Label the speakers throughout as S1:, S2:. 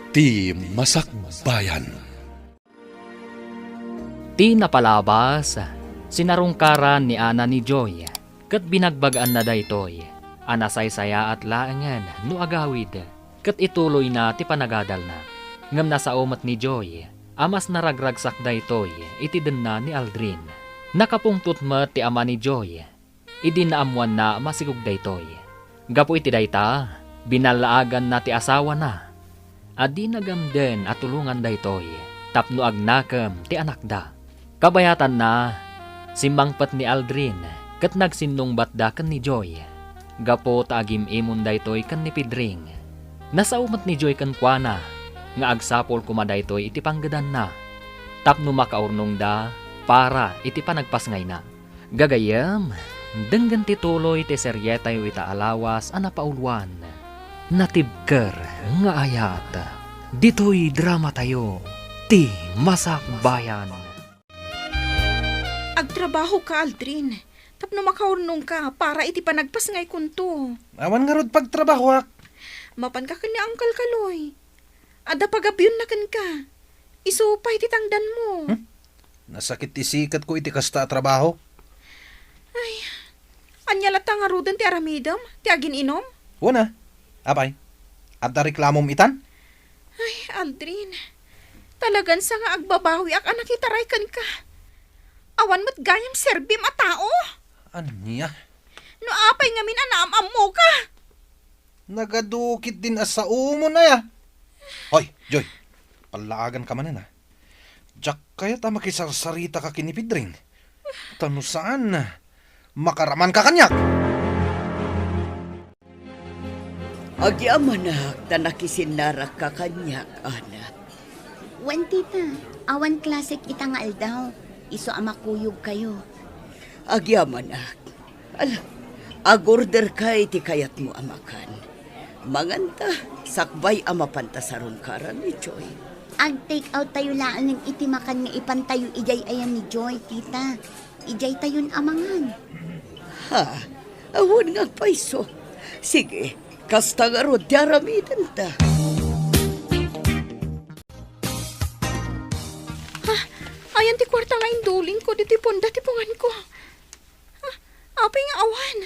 S1: Ti Masakbayan.
S2: Ti napalabas, sinarungkaran ni Ana ni Joy, kat binagbagaan na daytoy, anasaysaya at laangan no agawid, kat ituloy na ti panagadal na. Ngam nasa umat ni Joy, amas naragragsak daytoy, itiden na ni Aldrin. Nakapungtut mo ti ama ni Joy, idinaamuan na masigug daytoy. Gapo iti dayta, binalaagan na ti asawa na. Adi nagamden at tulungan daytoy, tapno agnakam ti anak da. Kabayatan na, simbangpat ni Aldrin, kat nagsinungbat da kan ni Joy. Gapo taagim imon daytoy kan ni Pidring. Nasa umat ni Joy kan kuana, nga agsapol kumadaytoy iti panggadan na. Tapno makaurnong da, para iti panagpasngay na. Gagayam, denggan tituloy ti seryetay ita alawas anapaulwan. Natibker nga ayat, dito'y drama tayo, ti Masakbayan.
S3: Agtrabaho ka, Aldrin. Tapno makaurnong ka para iti panagpasngay kunto.
S4: Awan nga rod pagtrabaho ak.
S3: Mapan ka ni Uncle Kaloy. Ada pagabyon na kan ka. Isupay ti tangdan mo.
S4: Nasakit ti sikat ko iti kasta trabaho.
S3: Anya lata nga rudan ti aramidam, ti agin inom.
S4: Una, apay, at reklamom itan?
S3: Ay, Aldrin. Talagan sa nga agbabawi ak anak itaray kan ka. Awan mo't gayam serbim a tao.
S4: Anya?
S3: No apay nga minanaam mo ka.
S4: Nagadukit din asa umo na ya. Hoy, Joy, palaagan ka manan ha. Diyak kaya ta makisarsarita ka kinipidring. Tano saan na? Makaraman ka kanyak.
S5: Agyamanak na nakisinarak ka kanyak, anak.
S6: Wan tita, awan klasik itangal daw. Iso amakuyog kayo.
S5: Agyamanak. Agorder ka iti kayat mo amakan. Manganta, sakbay amapanta sa rungkaran ni Joy.
S6: Ag-take out tayo laan ng itimakan nga ipantayo ijay ayan ni Joy, tita. Ijay tayon amangan.
S5: Ha? Awan nga paiso. Sige, kasta nga ro, diaramidan ta.
S3: Ayan ti kwarta nga induling ko, diti ponda ti pungan ko. Apay nga awan.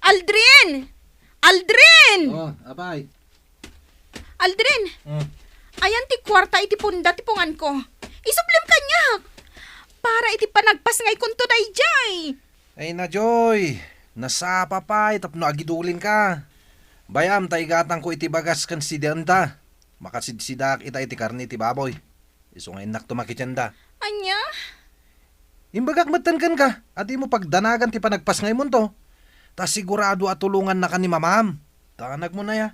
S3: Aldrin! Aldrin!
S4: Oh, apay.
S3: Aldrin! Ayan ti kwarta iti ponda ti pungan ko. Isuplim kanyak! Para iti panagpasngay kunto dayjay.
S4: Ay na, Joy. Nasapa pa, tapno agidulin ka. Bayam, taigatang ko iti bagas kan si Denda. Makasidsidak ita iti karni iti baboy. Iso nga inak tumakitsyanda.
S3: Anya?
S4: Imbagak matan ka, at mo pagdanagan ti panagpasngay mo to. Ta sigurado at tulungan na ka ni mamam. Tanag mo na ya.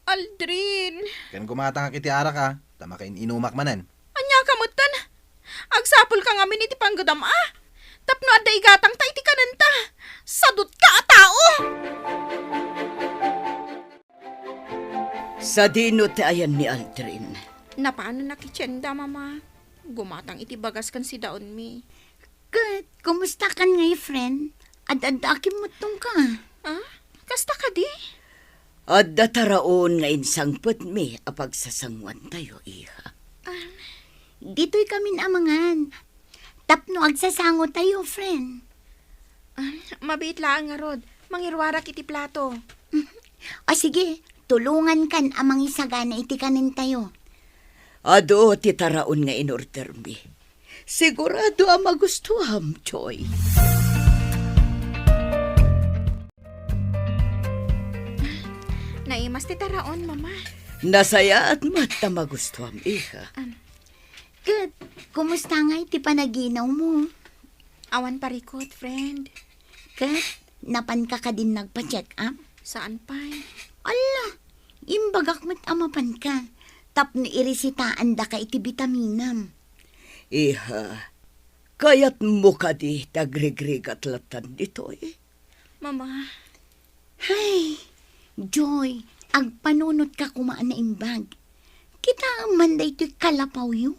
S3: Aldrin!
S4: Kan gumatang iti ara ka, tama kain inumak manan.
S3: Anya kamutan? Agsapol ka ngamin iti panggadam Tapno adda igatang ta iti kananta. Sadot ka a tao!
S5: Sa dino ti ayan ni Aldrin.
S3: Napaano nakitsenda, mama? Gumatang iti bagas kan si daon mi.
S6: Good, kumusta kan ngay, friend? Ad-adakim mo tong ka.
S3: Kasta ka di?
S5: At dataraon nga insangput mi apag sasangwan tayo, iha.
S6: Dito'y kami amangan. Tapno agsasango tayo, friend.
S3: Mabait lang nga rod. Mangirwarak iti plato.
S6: O sige, tulungan kan amang isagana iti kanin tayo.
S5: Ado ti taraon nga inorder mi. Sigurado ang magustuham, Joy.
S3: Naimas ti taraon, mama.
S5: Nasaya at mata magustuham, iha.
S6: Good, kumusta nga iti panaginaw mo?
S3: Awan parikot, friend.
S6: Good, napan ka din nagpa-check up?
S3: Saan pa?
S6: Ala, imbagak mo't amapan ka. Tapno irisitaan da ka iti vitaminam.
S5: Iha, kayat mo ka di tagregrig at latan dito eh.
S3: Mama.
S6: Hay, Joy, agpanunot ka kumaan na imbag. Kita man da ito'y kalapaw yun.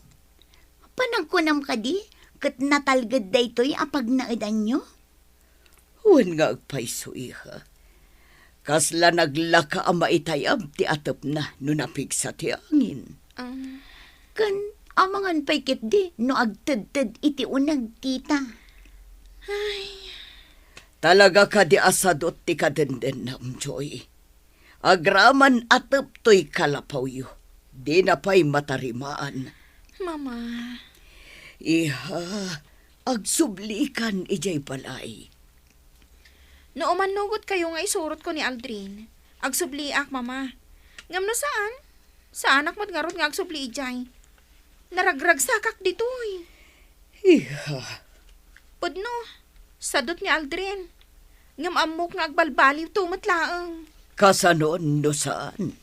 S6: Panagkunam ka di, kat natalgad da ito'y apag naadan nyo.
S5: Huwag nga agpaiso, iha. Kasla naglaka ang maitayab ti atap na nunapig sa ti angin.
S3: Um,
S6: Kan amangan pa'y kit di, no agtad-tad iti unag tita.
S5: Talaga ka di asadot ti kadenden nam, Joy. Agraman atap to'y kalapaw yu. Di na pa'y matarimaan.
S3: Mama,
S5: Iha, agsublikan ijay balay.
S3: no umanugot kayo nga isurot ko ni Aldrin. Agsubliak, mama. Ngam no saan? Sa anak mo't ngarot nga agsubli ijay. Naragrag sakak ditoy.
S5: Iha,
S3: Pudno, sadot ni Aldrin. Ngam amok nga agbalbaliw tumatlaang.
S5: kasanon no saan?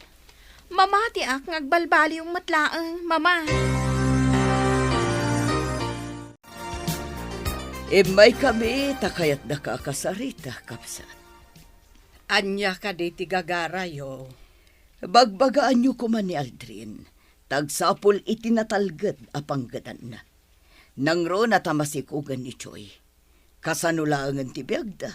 S3: Mamati ak nga agbalbaliw matlaang, mama.
S5: May kami takayat nakakasarita, kapsat.
S7: Anya ka di tigagarayo.
S5: Bagbagaan niyo kuman ni Aldrin. Tagsapol itinatalgad apanggadan na. Nangro na tamasikugan ni Choy. Kasanulangan ti biyagda.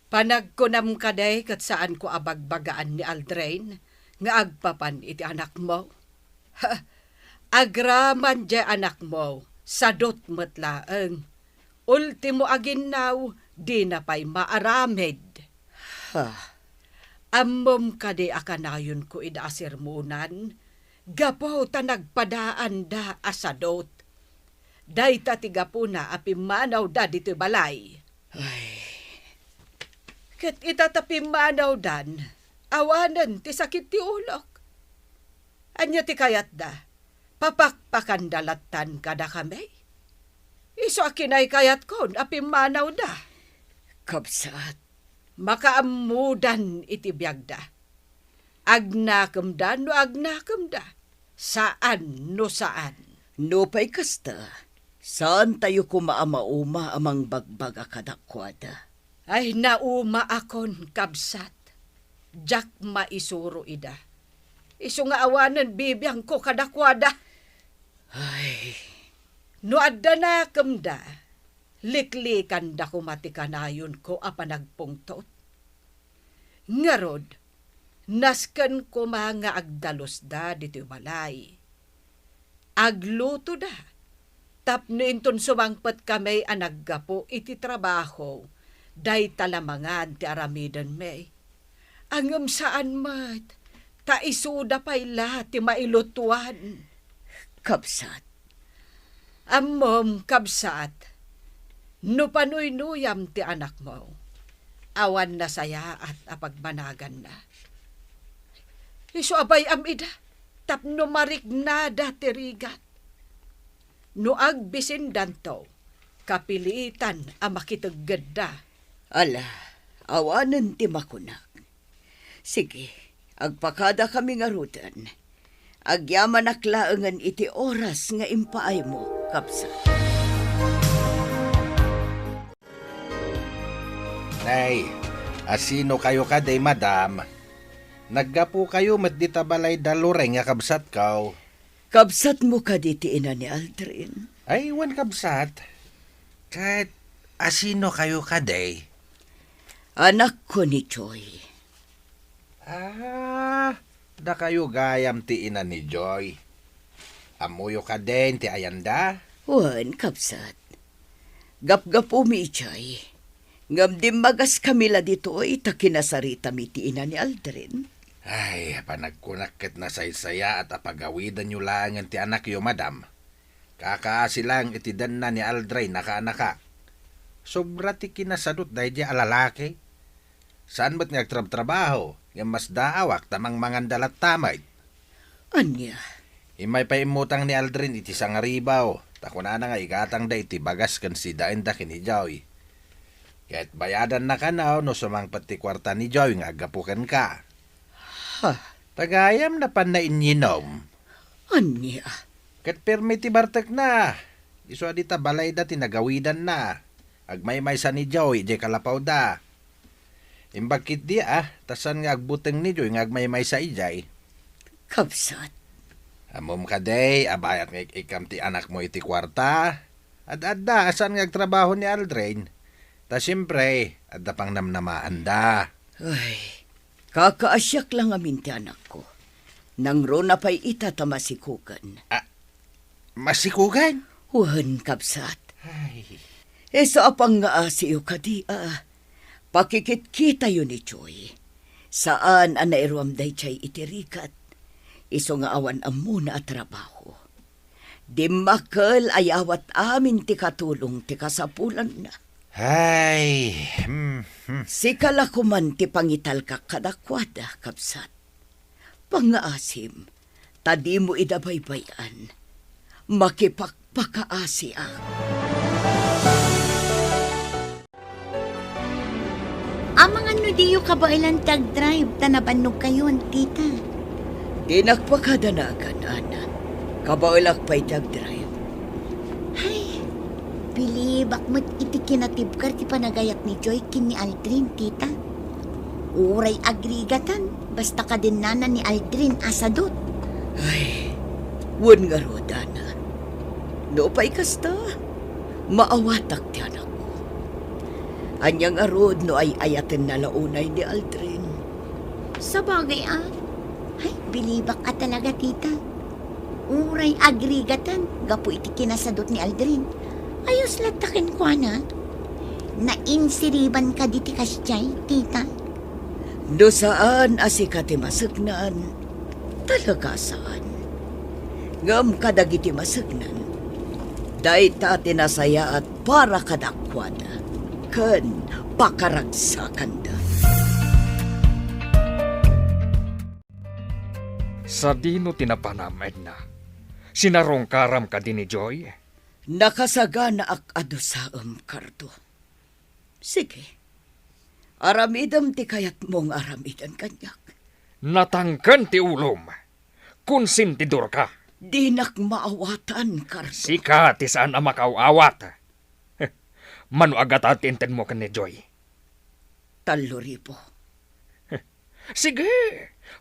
S7: Panagkunam ka day kat saan ko abagbagaan ni Aldrain nga agpapan iti anak mo. Ha, agraman di anak mo, sadot matlaang. Ultimo aginaw, di na pa'y maaramid.
S5: Ha,
S7: Ammom ka di akanayon ko idasirmunan, gapo ta nagpadaan da asadot. Day ta tigapo na apimanaw da dito balay. Kat itatapimanaw dan, awanan ti sakit ti ulok. Anya ti kayat da, papakpakandalatan kada kami. Iso akinay kayat kon, apimanaw da.
S5: kapsat.
S7: Makaamudan iti biyagda. Agnakam da no agnakam da. Saan no saan.
S5: No pa'y kasta. Saan tayo kumaama-uma amang bagbaga kadakwada?
S7: Ay nauma akon kabsat. Jak maisuro ida. Iso nga awanan bibiyang ko kadakwada.
S5: Ay,
S7: No adda na kamda. Liklikan da kumatikanayon ko apanagpungtot. Ngarod, naskan ko mga agdalos da dito balay. Agluto da. Tapno inton sumangpat kami anaggapo iti trabaho. Day talamangan ti aramidan may. Angam saan mat, taisuda pa'y lahat ti mailutuan.
S5: kapsat.
S7: Ammom kabsat, no panuynuyam ti anak mo, awan na saya at apagmanagan na. Iso abay amida, tapno marignada ti rigat. No agbisindan to, kapilitan ang makitaggada.
S5: Ala, awanan ti makunak. Sige, agpakada kami nga rutan. Agyaman aklaangan iti oras nga impaay mo, kapsat.
S4: Nay, asino kayo ka day, madam? Naggapo kayo mat di tabalay dalureng nga kabsat kaw.
S5: Kapsat mo ka diti ina ni Aldrin.
S4: Ay, wan kabsat. Kahit asino kayo ka day?
S5: Anak ko ni Joy.
S4: Da kayo gayam ti ina ni Joy. Amuyo ka din ti ayanda.
S5: Wan, kapsat. Gap-gapo mi ichay. Ngam di magas kamila dito ay takinasarita mi ti ina ni Aldrin.
S4: Ay, panagkunakit na saysaya at apagawidan nyo lang ti anak yo, madam. Kakaasilang itidan na ni Aldrin naka-anaka. Sobra ti kinasadot dahi di alalaki. Saan ba't nagtrabaho? Nga mas daawak tamang mangandalat tamay.
S5: Anya,
S4: Imay pa imutang ni Aldrin iti sangaribaw. Takuna na nga igatang da iti bagas kan si daen da kinijaw. Kahit bayadan na ka na no sumangpat ti kwarta ni Joy nga agapukan ka.
S5: ha,
S4: Tagayam na pan na inyinom.
S5: anya.
S4: Kat permi ti bartek na. Iso adita balay da tinagawidan na. Agmay-may sa ni Joy, di kalapaw da. Imbakit di tasan nga agbuteng ni Joy nga agmay-may sa ijay.
S5: Kapsat,
S4: Amom ka day, abayat nga ikam ti anak mo iti kwarta. At adda, asan nga agtrabaho ni Aldrin. Ta siyempre, adda pang namnamaan da.
S5: ay, kakaasyak lang amin ti anak ko. Nang rona pa'y itatamasikukan.
S4: Masikugan?
S5: Wan, kabsat. Sa apang nga asiyo ka di pakikit kita yun ni Joy. Saan anairuam day chay itirikat. Iso nga awan amuna at trabaho. Di makal ayawat amin ti katulong ti kasapulan na.
S4: Ay,
S5: Sikala kuman ti pangital ka kadakwada, kabsat. Pangaasim, tadi mo idabaybayan. Makipagpakaasi ako.
S6: Amang ano diyo ka ba ilang tag-drive, tanabanog kayo, tita?
S5: Di nagpakadanagan, ana. Kabaulak pa'y tag-drive.
S6: Ay, bilibak mo't iti kinatibkar ti panagayat ni Joy kin ni Aldrin, tita. Uray agrigatan, basta ka din nana ni Aldrin asadot.
S5: Ay, wun nga rodana. No pa'y kasta, maawatak ti anak ko. Anyang arod no ay ayaten na launay ni Aldrin.
S6: Sa bagay ay, bilibak ka talaga, tita. Uray agrigatan, gapu iti kinasadot ni Aldrin. Ayos latakin ko, na. Nainsiriban ka diti kasyay, tita.
S5: No saan asikati masagnan, talaga saan. Ngam kadagiti masagnan, dahi ta tinasaya at para kadakwada, kan pakaragsakan da.
S2: Sa dino tinapanam, Edna. Sinarong karam ka din ni Joy.
S5: Nakasagana ak ado sa kardo. Sige, aramidam ti kayat mong aramidan kanyak.
S2: Natangkan ti ulom. Konsentidor ka.
S5: Di nak maawatan, kardo.
S2: Sika ti saan ang makauawat. Mano agat atinten mo ka ni Joy.
S5: 3,000.
S2: Sige,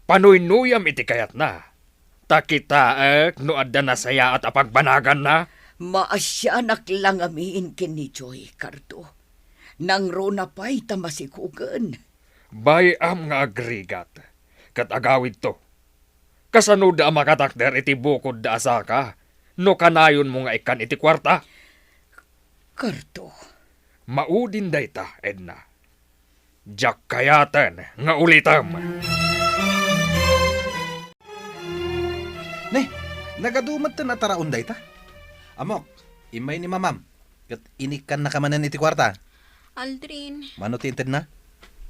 S2: panuynuyam iti kayat na. Takitaak no adda na saya at apagbanagan na.
S5: Maasyanak lang amiin kini Joy, kardo. Nang rona pa'y tamasikugan.
S2: Bayam nga agrigat. Kat agawid to. Kasano da makatakder iti bukod da asaka. No kanayon mo nga ikan iti kwarta.
S5: Kardo,
S2: Maudin dayta, Edna. Jak kayatan nga ulitam.
S4: Ne, nagadumat ta na taraunday ta. Amok, imay ni mamam. Kat inikan na kamanan iti kwarta.
S3: Aldrin,
S4: Mano tinted na?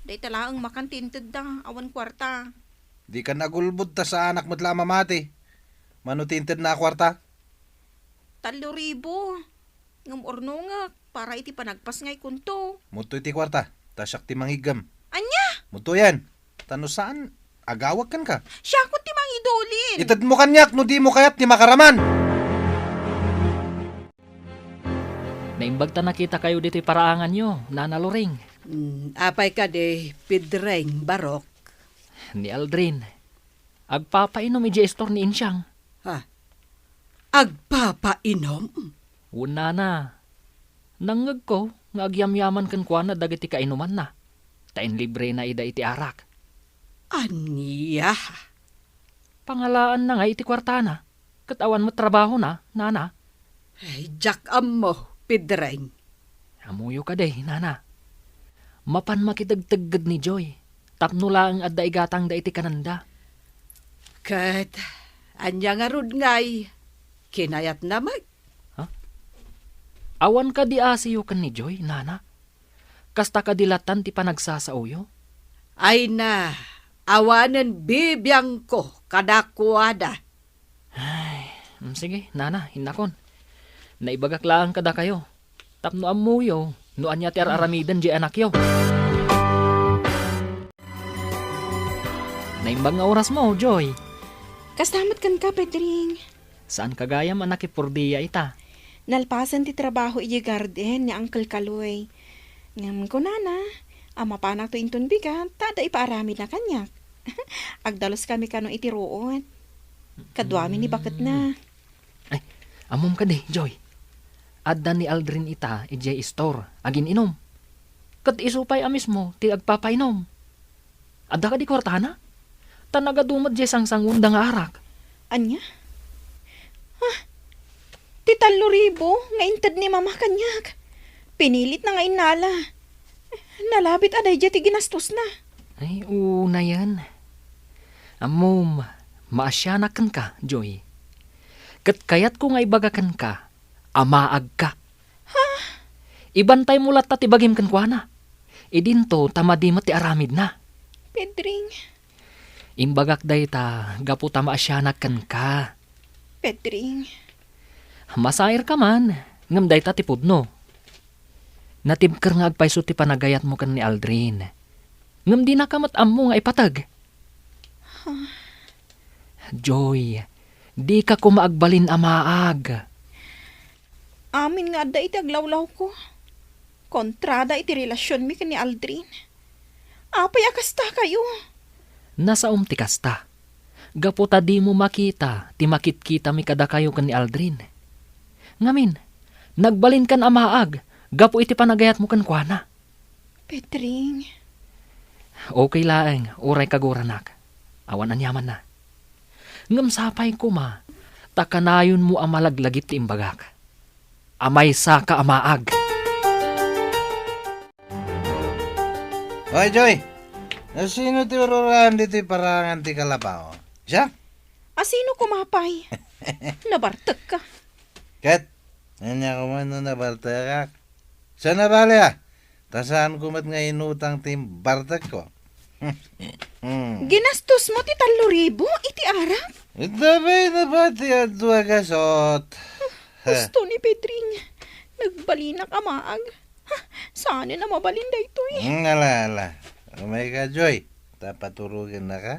S3: day talaang makantinted da, awan kwarta.
S4: Di ka nagulbud ta sa anak mo't lama mati. Mano tinted na kwarta?
S3: 3,000. Ngam ornongak, para iti panagpas ngay kunto.
S4: Muto iti kwarta. Tasyak ti manghigam.
S3: Anya,
S4: Muto yan. Tano saan? Agawag kan ka.
S3: siya ko ti mangidolin.
S4: Itad mo kanyak no di mo kayat ni makaraman.
S2: Naimbag ta nakita kayo dito paraangan nyo, Nana Loring.
S7: Apay ka de pidreng barok.
S2: Ni Aldrin. Agpapainom iji estor ni Insyang.
S7: Agpapainom?
S2: Una na. Nangag ko, nga agyamyaman kan kwa na dagiti kainuman na. Tain libre na ida iti arak.
S7: Aniya?
S2: Pangalaan na nga iti kwartana. Katawan mo trabaho na, Nana.
S7: Ay, jak mo, pidreng.
S2: Amuyo ka day, Nana. Mapan makidagtaggad ni Joy. Tapno lang at daigatang da iti kananda.
S7: Kat, anya nga rod ngay, kinayat na mag.
S2: Awan ka di asiyo kan ni Joy, Nana. Kasta ka dilatan ti panagsasauyo.
S7: Ay na, awanan bibiyang ko kadakwada.
S2: Sige, Nana, hinakon. Naibagak lang kada kayo. Tapno amuyo, no anya ti aramidan di anak yo. Naimbang nga oras mo, Joy.
S3: Kastamat kan ka, Pedring.
S2: Saan kagayam anak ipurdiya ita?
S3: Nalpasan ti trabaho iji garden ni Uncle Kaloy. Ngam ko nana, ama panak to inton bigat, tada ipaarami na kanyak. Agdalos kami kano iti roon. Kadwami ni bakit na.
S2: Ay, amom ka di, Joy. Adda ni Aldrin ita, ijay store, agin inom. Kat isupay amis mo, ti agpapainom. Adda ka di kwartana? Tanagadumad di sang undang arak.
S3: Anya? Ti 3,000 nga inted ni mama kanyak. Pinilit na nga inala. Nalabit aday dya ti ginastos na.
S2: Ay, una yan. Amom, maasyanakan ka, Joy. Kat kayat ko nga ibagakan ka, amaag ka. Ibantay mo lat ti bagim kan kwa na. Idinto tamadimat ti aramid na.
S3: Pedring,
S2: Imbagak day ta, gapu ta maasyanakan ka.
S3: Pedring.
S2: Masair ka man, ngam day ta ti pudno. Natibker nga agpayso ti panagayat mo kan ni Aldrin. Ngam di nakamat mo nga ipatag. Joy, di ka kumaagbalin amaag.
S3: Amin nga da iti aglawlaw ko. Kontrada iti relasyon mi ni Aldrin. Apay akasta kayo.
S2: Nasa ti kasta. Gaputa di mo makita, ti makit-kita mi kada kayo kan ni Aldrin. Ngamin, nagbalin kan amaag, gapu iti panagayat mo kan kuana.
S3: Pedring,
S2: Okay laeng, uray kaguranak. Awan anyaman na. Ngam sapay ko ma, takanayon mo ang malaglagit ti imbagak. Amay sa ka amaag.
S4: Oy, Joy! Sino ti ururan dito parangan ti kalabaw? Siya?
S3: asino kumapay? Nabartag ka.
S4: Kat, nanya ko man na bartakak. Saan na bali Tasaan ko mat nga inutang tim bartak ko.
S3: Ginastos mo ti 3,000 iti arak?
S4: Dabay na ba ti adwa gasot?
S3: Gusto ni Pedring. Nagbalinak amaag. Saan na mabalin da ito
S4: Ala. Umay ka, Joy. Tapaturugin na ka.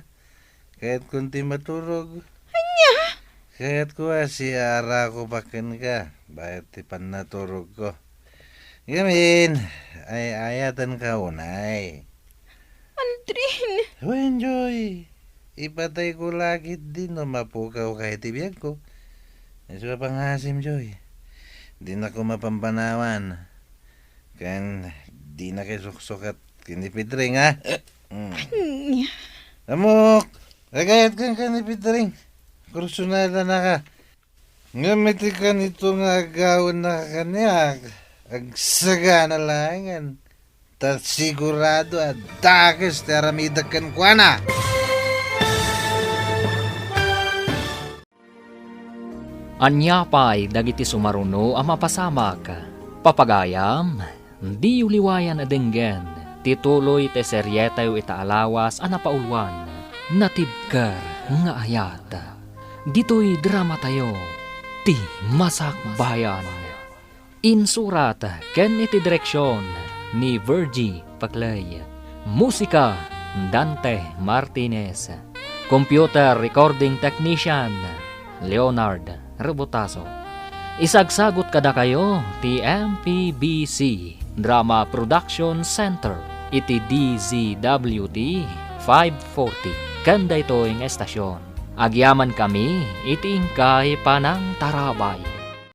S4: Kahit kunti maturog.
S3: Anya?
S4: Kahit ko si ara ko pakin ka. Bayat ti panaturog ko. Gamin, ay ayatan ka unay.
S3: Aldrin.
S4: Wen, Joy. Ipatay ko lagi din no mapukaw kahit ibiyag ko. Isa pangasim, Joy. Di na ko mapambanawan. Kan di na kayo sukat kinipidring, ha?
S3: Anya.
S4: Amok, agayat kang kanipidring. Kursunada na ka. Ngamiti ka nito nga gawin na kanya. Agsaga na langan. Tas sigurado at dagas taramidag kan kwa na.
S2: Anyapay dagiti sumaruno ang mapasamak. Papagayam, di uliwayan adenggen. Tituloy te seryetayo itaalawas anapaulwan. Natibkar nga ayat. Dito'y drama tayo. Ti Masak Bayan. Insurat ken iti direksyon ni Virgie Paclay. Musika Dante Martinez. Computer recording technician Leonard Rebotaso. Isagsagot kada kayo ti MPBC Drama Production Center iti DZWT 540 kanda ito ang estasyon. Agyaman kami iti ingkay panang tarabay.